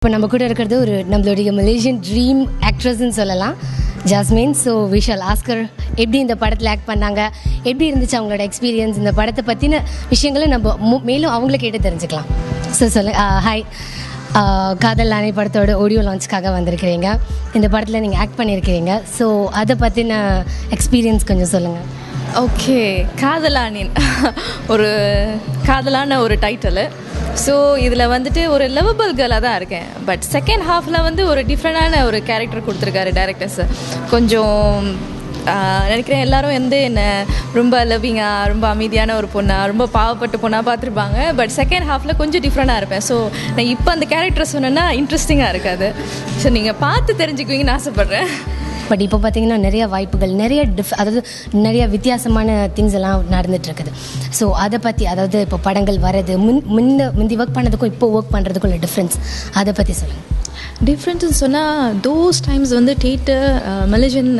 இப்போ நம்ம கூட இருக்கிறது ஒரு நம்மளுடைய மலேசியன் ட்ரீம் ஆக்ட்ரஸ்ன்னு சொல்லலாம், Jasmine. So we shall ask her எப்படி இந்த படத்தில் ஆக்ட் பண்ணாங்க, எப்படி இருந்துச்சு அவங்களோட எக்ஸ்பீரியன்ஸ், இந்த படத்தை பற்றின விஷயங்களை நம்ம மேலும் அவங்கள கேட்டு தெரிஞ்சுக்கலாம். ஸோ ஹாய், காதல் லானி படத்தோட ஆடியோ லான்ச்சுக்காக வந்திருக்கிறீங்க. இந்த படத்தில் நீங்கள் ஆக்ட் பண்ணியிருக்கிறீங்க. ஸோ அதை பற்றின எக்ஸ்பீரியன்ஸ் கொஞ்சம் சொல்லுங்கள். ஓகே, காதலானின் ஒரு காதலான ஒரு டைட்டிலு. ஸோ இதில் வந்துட்டு ஒரு லவபிள் கேர்ளாக தான் இருக்கேன். பட் செகண்ட் ஹாஃபில் வந்து ஒரு டிஃப்ரெண்டான ஒரு கேரக்டர் கொடுத்துருக்காரு டேரக்டர்ஸ். கொஞ்சம் நினைக்கிறேன் எல்லாரும் வந்து என்னை ரொம்ப லவ்விங்காக, ரொம்ப அமைதியான ஒரு பொண்ணாக, ரொம்ப பாவப்பட்ட பொண்ணாக பார்த்துருப்பாங்க. பட் செகண்ட் ஹாஃபில் கொஞ்சம் டிஃப்ரெண்டாக இருப்பேன். ஸோ நான் இப்போ அந்த கேரக்டர் சொன்னேன்னா இன்ட்ரெஸ்டிங்காக இருக்காது. ஸோ நீங்கள் பார்த்து தெரிஞ்சுக்குவீங்கன்னு ஆசைப்பட்றேன். பட் இப்போ பார்த்தீங்கன்னா நிறைய வாய்ப்புகள், அதாவது நிறைய வித்தியாசமான திங்ஸ் எல்லாம் நடந்துகிட்ருக்குது. ஸோ அதை பற்றி, அதாவது இப்போ படங்கள் வர்றது, முந்தி ஒர்க் பண்ணதுக்கும் இப்போ ஒர்க் பண்ணுறதுக்குள்ள டிஃப்ரென்ஸ், அதை பற்றி சொல்லுங்கள். டிஃப்ரெண்ட்னு சொன்னால் தோஸ் டைம்ஸ் வந்து தேட்டர் மலேசியன்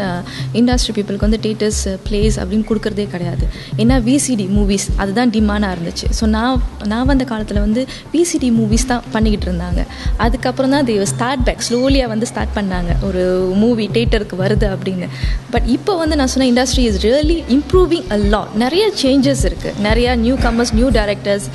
இண்டஸ்ட்ரி பீப்புளுக்கு வந்து தேட்டர்ஸ் பிளேஸ் அப்படின்னு கொடுக்குறதே கிடையாது. ஏன்னா விசிடி மூவிஸ் அதுதான் டிமாண்டாக இருந்துச்சு. ஸோ நான் வந்த காலத்தில் வந்து விசிடி மூவிஸ் தான் பண்ணிக்கிட்டு இருந்தாங்க. அதுக்கப்புறம் தான் அது ஸ்டார்ட் பேக் ஸ்லோலியாக வந்து ஸ்டார்ட் பண்ணாங்க, ஒரு மூவி தேட்டருக்கு வருது அப்படின்னு. பட் இப்போ வந்து நான் சொன்ன industry is really improving a lot. நிறைய சேஞ்சஸ் இருக்குது, நிறையா நியூ கமர்ஸ், நியூ டேரக்டர்ஸ்,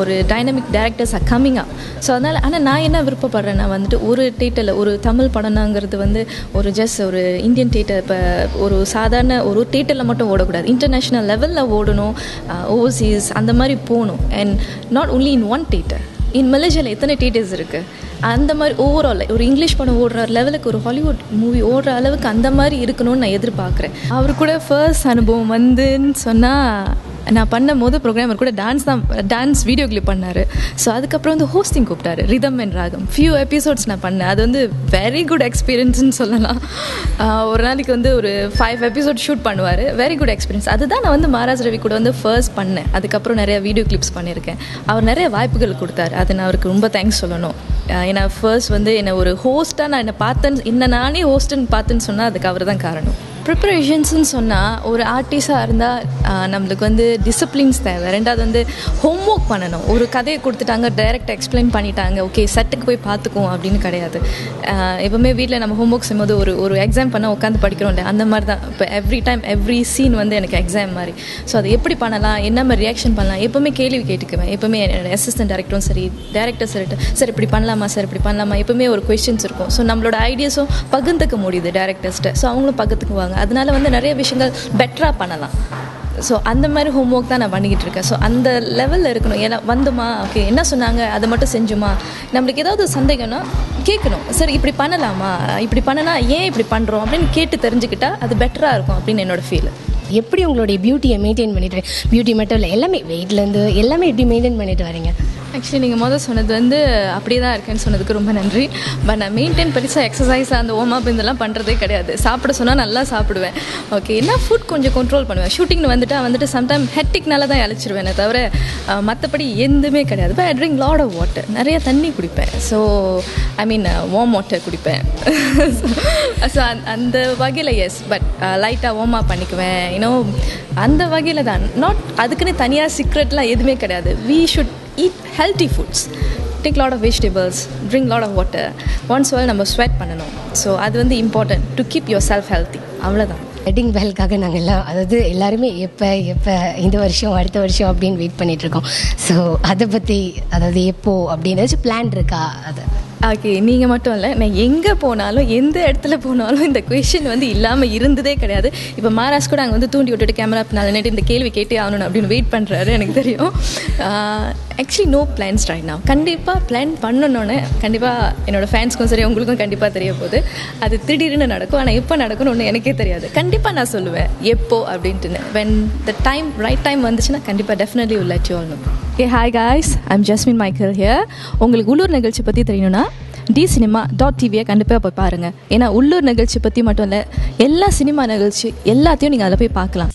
ஒரு dynamic directors are coming up. So அதனால் ஆனால் நான் என்ன விருப்பப்படுறேன்னா வந்து ஒரு தேட்டரில் ஒரு தமிழ் படம்னாங்கிறது வந்து ஒரு ஜஸ்ட் ஒரு இந்தியன் தேட்டர், இப்போ ஒரு சாதாரண ஒரு தேட்டரில் மட்டும் ஓடக்கூடாது, இன்டர்நேஷ்னல் லெவலில் ஓடணும், ஓவர்சீஸ் அந்த மாதிரி போகணும். And not only in one theatre. In மலேசியாவில் எத்தனை தேட்டர்ஸ் இருக்குது, அந்த மாதிரி ஓவரால் ஒரு இங்கிலீஷ் படம் ஓடுற லெவலுக்கு, ஒரு ஹாலிவுட் மூவி ஓடுற அளவுக்கு அந்த மாதிரி இருக்கணும்னு நான் எதிர்பார்க்குறேன். அவர் கூட ஃபர்ஸ்ட் அனுபவம் வந்துன்னு சொன்னால், நான் பண்ணும் போது ப்ரோக்ராமர் கூட டான்ஸ் வீடியோ கிளிப் பண்ணார். ஸோ அதுக்கப்புறம் வந்து ஹோஸ்டிங் கூப்பிட்டாரு, ரிதம் அண்ட் ராகம். ஃபியூ எபிசோட்ஸ் நான் பண்ணேன். அது வந்து வெரி குட் எக்ஸ்பீரியன்ஸ்னு சொல்லலாம். ஒரு நாளைக்கு வந்து ஒரு 5 எபிசோட் ஷூட் பண்ணுவார். Very good experience. அதுதான் நான் வந்து மகாராஜ் ரவி கூட வந்து ஃபர்ஸ்ட் பண்ணேன். அதுக்கப்புறம் நிறைய வீடியோ கிளிப்ஸ் பண்ணியிருக்கேன். அவர் நிறைய வாய்ப்புகள் கொடுத்தாரு. அது நான் அவருக்கு ரொம்ப தேங்க்ஸ் சொல்லணும். ஏன்னா ஃபர்ஸ்ட் வந்து என்னை ஒரு ஹோஸ்ட்டாக நான் என்ன நானே ஹோஸ்ட்டுன்னு பார்த்துன்னு சொன்னால் அதுக்கு அவர் தான் காரணம். ப்ரிப்பரேஷன்ஸ்ன்னு சொன்னால் ஒரு ஆர்டிஸ்டாக இருந்தால் நம்மளுக்கு வந்து டிசிப்ளின்ஸ் தேவை. ரெண்டாவது வந்து ஹோம் ஒர்க் பண்ணணும். ஒரு கதையை கொடுத்துட்டாங்க, டைரக்டாக எக்ஸ்பிளைன் பண்ணிட்டாங்க, ஓகே செட்டுக்கு போய் பார்த்துக்குவோம் அப்படின்னு கிடையாது. எப்போவுமே வீட்டில் நம்ம ஹோம் ஒர்க் செய்யும்போது ஒரு எக்ஸாம் பண்ண உட்காந்து படிக்கிறோம் இல்லை, அந்த மாதிரி தான் இப்போ எவ்ரி சீன் வந்து எனக்கு எக்ஸாம் மாதிரி. ஸோ அது எப்படி பண்ணலாம், என்ன மாதிரி ரியாக்ஷன் பண்ணலாம், எப்போவுமே கேள்வி கேட்டுக்குவேன். எப்போவுமே என்னோட அசிஸ்டன்ட் டேரக்டரும் சரி, டேரக்டர் சார் இப்படி பண்ணலாமா சார், இப்படி பண்ணலாமா, எப்போவுமே ஒரு கொஸ்டின்ஸ் இருக்கும். ஸோ நம்மளோட ஐடியாஸும் பகிர்ந்துக்க முடியுது டேரக்டர்ஸ்ட்டு. ஸோ அவங்களும் பகிர்ந்துக்குவாங்க. அதனால வந்து நிறைய விஷயங்கள் பெட்டராக பண்ணலாம். ஸோ அந்த மாதிரி ஹோம் ஒர்க் தான் நான் பண்ணிக்கிட்டு இருக்கேன். ஸோ அந்த லெவலில் இருக்கணும். ஏன்னா வந்துமா, ஓகே என்ன சொன்னாங்க அதை மட்டும் செஞ்சுமா, நம்மளுக்கு ஏதாவது சந்தேகம்னா கேட்கணும். சரி இப்படி பண்ணலாமா, இப்படி பண்ணனா ஏன் இப்படி பண்ணுறோம் அப்படின்னு கேட்டு தெரிஞ்சுக்கிட்டா அது பெட்டராக இருக்கும் அப்படின்னு என்னோடய ஃபீல். எப்படி உங்களுடைய பியூட்டியை மெயின்டைன் பண்ணிட்டு, பியூட்டி மட்டும் இல்லை எல்லாமே வெயிட்லேருந்து எல்லாமே எப்படி மெயின்டைன் பண்ணிட்டு வரீங்க? ஆக்சுவலி நீங்கள் முதல் சொன்னது வந்து அப்படியே தான் இருக்கேன்னு சொன்னதுக்கு ரொம்ப நன்றி. பட் நான் மெயின்டைன் பெருசாக எக்ஸசைஸ் அந்த ஓமாப் இதெல்லாம் பண்ணுறதே கிடையாது. சாப்பிட சொன்னால் நல்லா சாப்பிடுவேன். ஓகே என்ன ஃபுட் கொஞ்சம் கண்ட்ரோல் பண்ணுவேன். ஷூட்டிங்னு வந்துட்டு சம்டைம் ஹெக்டிக்னால தான் அழைச்சிருவேன் தவிர மற்றபடி எதுவுமே கிடையாது. But I drink lot of water, நிறைய தண்ணி குடிப்பேன். So I mean warm water குடிப்பேன். ஸோ அந்த வகையில் எஸ், பட் லைட்டாக வார்ம் பண்ணிக்குவேன். அந்த வகையில் தான். நாட் அதுக்குன்னு தனியாக சீக்ரெட்லாம் எதுவுமே கிடையாது. We should eat healthy foods, take lot of vegetables, drink lot of water. once while நம்ம ஸ்வெட் பண்ணணும். ஸோ அது வந்து important to keep your self healthy. அவ்வளோதான். வெட்டிங் பெல்காக நாங்கள் எல்லாம், அதாவது எல்லாருமே எப்போ இந்த வருஷம் அடுத்த வருஷம் அப்படின்னு வெயிட் பண்ணிகிட்ருக்கோம். ஸோ அதை பற்றி, அதாவது எப்போ அப்படின்னு பிளான் இருக்கா? அது ஓகே, நீங்கள் மட்டும் இல்லை, நான் எங்கே போனாலும் எந்த இடத்துல போனாலும் இந்த கொஷின் வந்து இல்லாமல் இருந்ததே கிடையாது. இப்போ மகாராஜ் கூட அங்கே வந்து தூண்டி விட்டுட்டு கேமரா பின்னால் நின்று இந்த கேள்வி கேட்டே ஆகணும் அப்படின்னு வெயிட் பண்ணுறாரு, எனக்கு தெரியும். Actually no plans right now. கண்டிப்பாக பிளான் பண்ணணுன்னு கண்டிப்பாக என்னோடய ஃபேன்ஸ்க்கும் சரி உங்களுக்கும் கண்டிப்பாக தெரிய போகுது. அது திடீர்னு நடக்கும். ஆனால் எப்போ நடக்கும்னு ஒன்று எனக்கே தெரியாது. கண்டிப்பாக நான் சொல்லுவேன் எப்போ அப்படின்ட்டுன்னு. When the time right time வந்துச்சுன்னா கண்டிப்பாக definitely will let you all know. Okay, hi guys, I'm Jasmine Michael here. உங்களுக்கு உள்ளூர் நிகழ்ச்சி பற்றி தெரியணும்னா dcinema.tv கண்டிப்பாக போய் பாருங்கள். ஏன்னா உள்ளூர் நிகழ்ச்சி பற்றி மட்டும் இல்லை, எல்லா சினிமா நிகழ்ச்சி எல்லாத்தையும் நீங்கள் அதில் போய் பார்க்கலாம்.